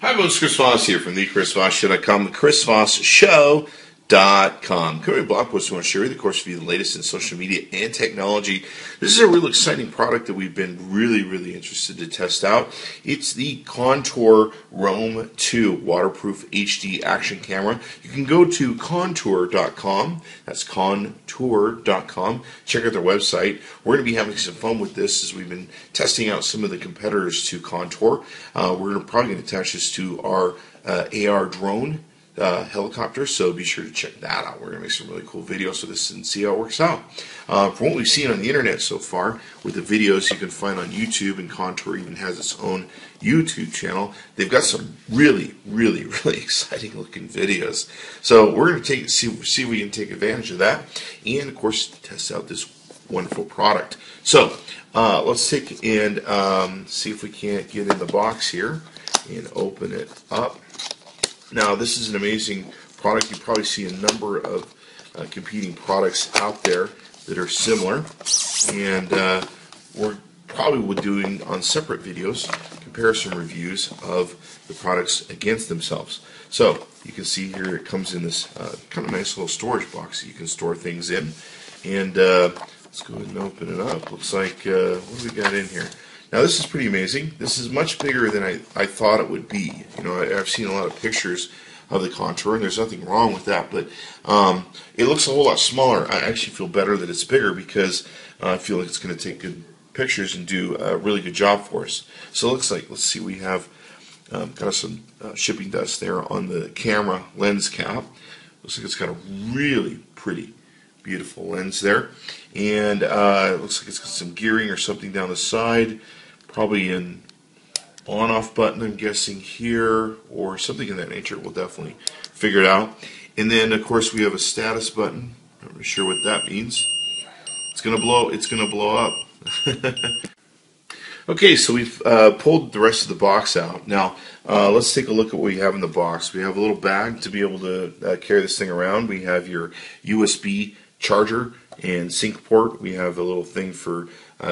Hi, folks. Chris Voss here from the Chris Voss Show.com, the Chris Voss Show.com. Current blog post I want to share with you, of course, for you the latest in social media and technology. This is a real exciting product that we've been really interested to test out. It's the Contour ROAM2 waterproof HD action camera. You can go to contour.com. That's contour.com. Check out their website. We're going to be having some fun with this as we've been testing out some of the competitors to Contour. We're probably going to attach this to our AR drone helicopter, so be sure to check that out. We're going to make some really cool videos with this and see how it works out. From what we've seen on the internet so far, with the videos you can find on YouTube, and Contour even has its own YouTube channel, they've got some really exciting looking videos. So we're going to see if we can take advantage of that, and of course test out this wonderful product. So let's take and see if we can't get in the box here and open it up. Now, this is an amazing product. You probably see a number of competing products out there that are similar, and we're probably doing on separate videos comparison reviews of the products against themselves. So you can see here it comes in this kind of nice little storage box that you can store things in, and let's go ahead and open it up. Looks like what do we got in here? Now, this is pretty amazing. This is much bigger than I thought it would be. You know, I've seen a lot of pictures of the Contour, and there's nothing wrong with that, but it looks a whole lot smaller. I actually feel better that it's bigger because I feel like it's going to take good pictures and do a really good job for us. So it looks like, let's see, we have got some shipping dust there on the camera lens cap. Looks like it's got a really pretty, beautiful lens there, and it looks like it's got some gearing or something down the side. Probably an on-off button, I'm guessing here, or something in that nature. We'll definitely figure it out. And then, of course, we have a status button. Not really sure what that means. It's gonna blow. It's gonna blow up. Okay, so we've pulled the rest of the box out. Now, let's take a look at what we have in the box. We have a little bag to be able to carry this thing around. We have your USB charger and sync port. We have a little thing for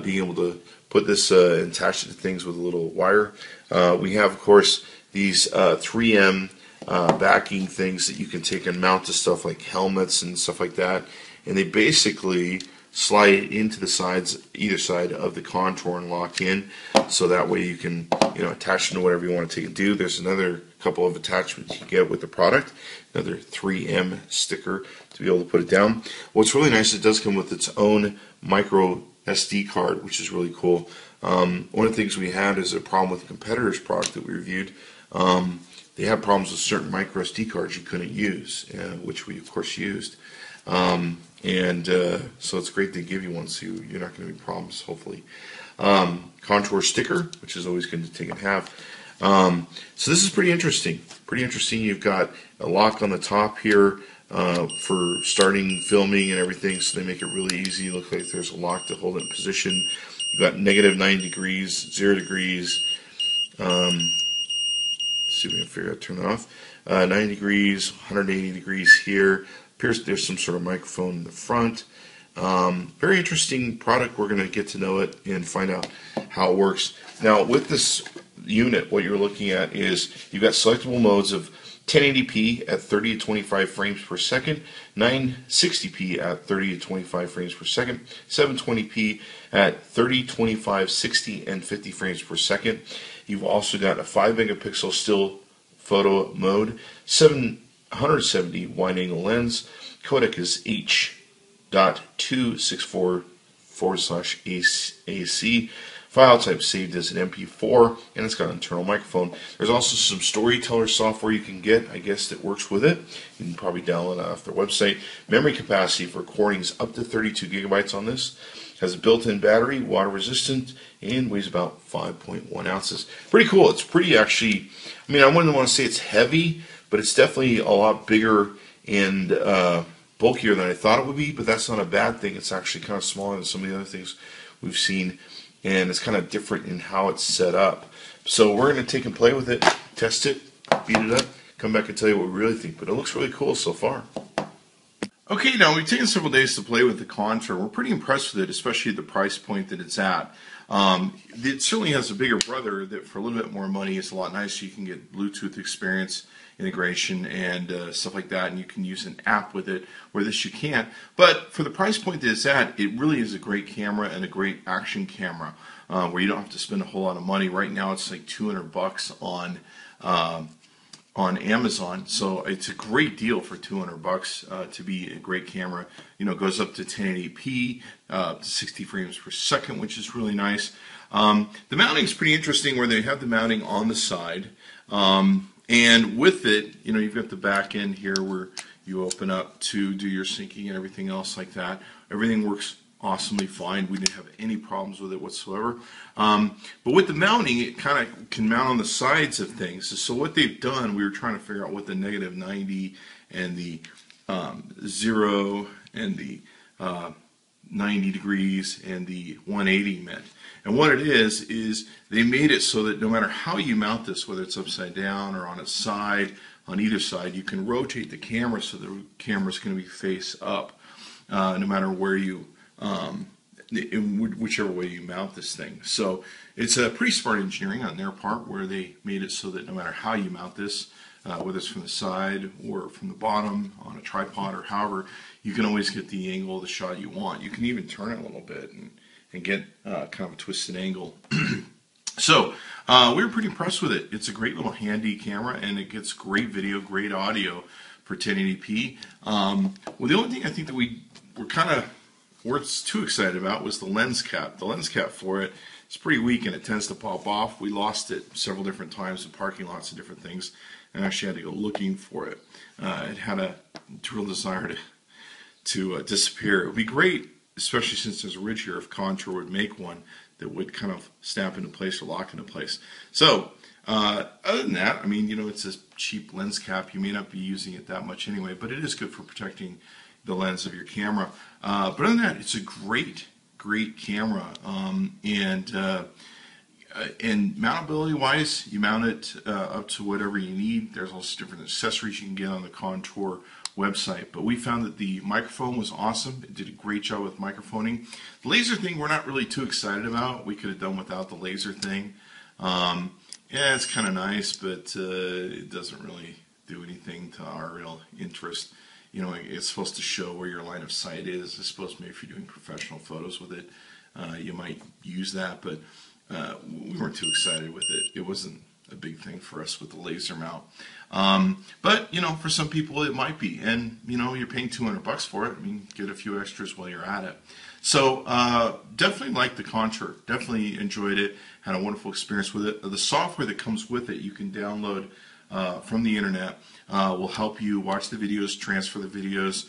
being able to put this and attach it to things with a little wire. We have, of course, these 3M backing things that you can take and mount to stuff like helmets and stuff like that, and they basically slide into the sides, either side of the Contour, and lock in, so that way you can, you know, attach them to whatever you want to take and do. There's another couple of attachments you get with the product, another 3M sticker to be able to put it down. What's really nice, it does come with its own micro SD card, which is really cool. One of the things we had is a problem with the competitor's product that we reviewed. They had problems with certain micro SD cards you couldn't use, which we of course used. So it's great they give you one, so you're not going to be problems, hopefully. Contour sticker, which is always good to take and have. So this is pretty interesting. You've got a lock on the top here for starting filming and everything, so they make it really easy. Look like there's a lock to hold it in position. You've got -9 degrees, 0 degrees. Let's see if we can figure out how to turn that off. 90 degrees, 180 degrees here. Appears there's some sort of microphone in the front. Very interesting product. We're going to get to know it and find out how it works. Now, with this unit, what you're looking at is you've got selectable modes of 1080p at 30 to 25 frames per second, 960p at 30 to 25 frames per second, 720p at 30, 25, 60, and 50 frames per second. You've also got a 5 megapixel still photo mode, 770 wide angle lens, codec is H.264/AC, file type saved as an MP4, and it's got an internal microphone. There's also some Storyteller software you can get, I guess, that works with it. You can probably download it off their website. Memory capacity for recording is up to 32 gigabytes on this. Has a built-in battery, water resistant, and weighs about 5.1 ounces. Pretty cool. It's pretty, actually, I mean, I wouldn't want to say it's heavy, but it's definitely a lot bigger and bulkier than I thought it would be, but that's not a bad thing. It's actually kind of smaller than some of the other things we've seen, and it's kind of different in how it's set up. So we're going to take and play with it, test it, beat it up, come back and tell you what we really think, but it looks really cool so far. Okay, now we've taken several days to play with the Contour. We're pretty impressed with it, especially at the price point that it's at. It certainly has a bigger brother that for a little bit more money is a lot nicer. You can get Bluetooth experience integration and stuff like that, and you can use an app with it, where this you can't. But for the price point that it's at, it really is a great camera and a great action camera, where you don't have to spend a whole lot of money. Right now it's like $200 on Amazon, so it's a great deal for $200 to be a great camera. You know, it goes up to 1080p, to 60 frames per second, which is really nice. The mounting is pretty interesting, where they have the mounting on the side, and with it, you know, you've got the back end here where you open up to do your syncing and everything else like that. Everything works awesomely fine. We didn't have any problems with it whatsoever. But with the mounting, it kind of can mount on the sides of things. So what they've done, we were trying to figure out what the negative 90 and the 0 and the 90 degrees and the 180 meant. And what it is they made it so that no matter how you mount this, whether it's upside down or on its side, on either side, you can rotate the camera so the camera's going to be face up, no matter where you in whichever way you mount this thing. So it's a pretty smart engineering on their part, where they made it so that no matter how you mount this, whether it's from the side or from the bottom on a tripod or however, you can always get the angle of the shot you want. You can even turn it a little bit and get kind of a twisted angle. So we were pretty impressed with it. It's a great little handy camera, and it gets great video, great audio for 1080p. Well, the only thing I think that we were kind of weren't too excited about was the lens cap. The lens cap for it is pretty weak, and it tends to pop off. We lost it several different times in parking lots and different things, and actually had to go looking for it. It had a real desire to disappear. It would be great, especially since there's a ridge here, if Contour would make one that would kind of snap into place or lock into place. So other than that, I mean, you know, it's a cheap lens cap. You may not be using it that much anyway, but it is good for protecting the lens of your camera. But other than that, it's a great camera. And mountability wise, you mount it up to whatever you need. There's also different accessories you can get on the Contour website. But we found that the microphone was awesome. It did a great job with microphoning. The laser thing we're not really too excited about. We could have done without the laser thing. Yeah, it's kind of nice, but it doesn't really do anything to our real interest. You know, it's supposed to show where your line of sight is. I suppose maybe if you're doing professional photos with it, you might use that, but we weren't too excited with it. It wasn't a big thing for us with the laser mount. But, you know, for some people it might be. And, you know, you're paying $200 for it. I mean, get a few extras while you're at it. So definitely liked the Contour. Definitely enjoyed it. Had a wonderful experience with it. The software that comes with it, you can download from the internet. Will help you watch the videos, transfer the videos.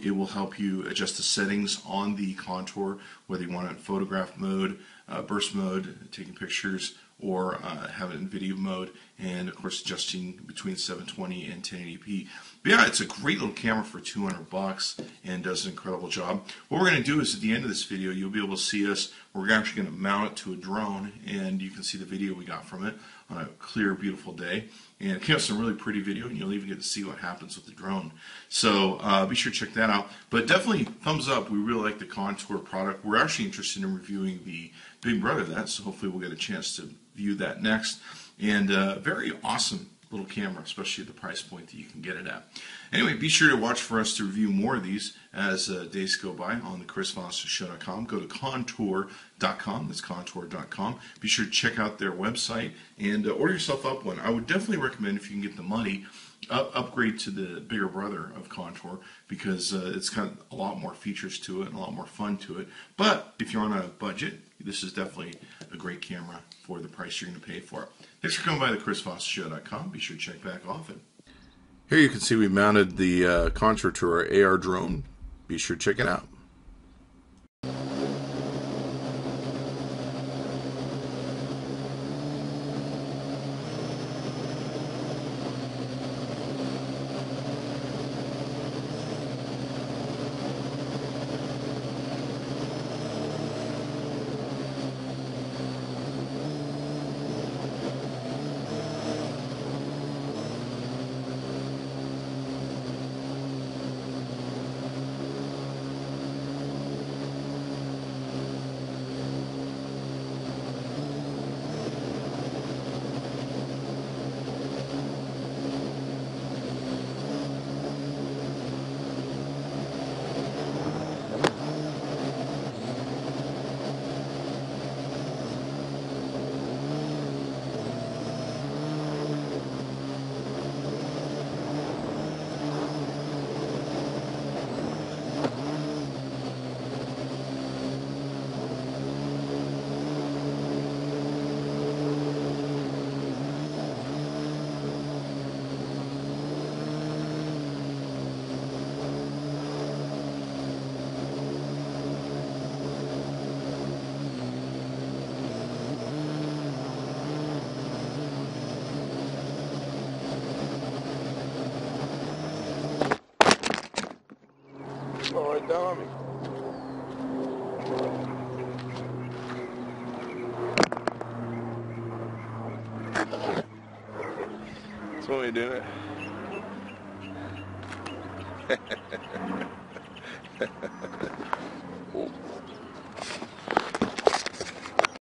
It will help you adjust the settings on the Contour, whether you want it in photograph mode, burst mode, taking pictures, or have it in video mode, and of course adjusting between 720 and 1080p. But yeah, it's a great little camera for $200 and does an incredible job. What we're going to do is at the end of this video, you'll be able to see us. We're actually going to mount it to a drone, and you can see the video we got from it on a clear, beautiful day. And it came out some really pretty video, and you'll even get to see what happens with the drone. So be sure to check that out. But definitely thumbs up. We really like the Contour product. We're actually interested in reviewing the big brother of that, so hopefully we'll get a chance to view that next. And very awesome little camera, especially at the price point that you can get it at. Anyway, be sure to watch for us to review more of these as days go by on the chrisvossshow.com. Go to contour.com. That's contour.com. Be sure to check out their website and order yourself up one. I would definitely recommend, if you can get the money, upgrade to the bigger brother of Contour, because it's got a lot more features to it and a lot more fun to it. But if you're on a budget, this is definitely a great camera for the price you're going to pay for it. Thanks for coming by the chrisvossshow.com. Be sure to check back often. Here you can see we mounted the Contour to our AR drone. Be sure to check it out. it down on me. That's when we do it.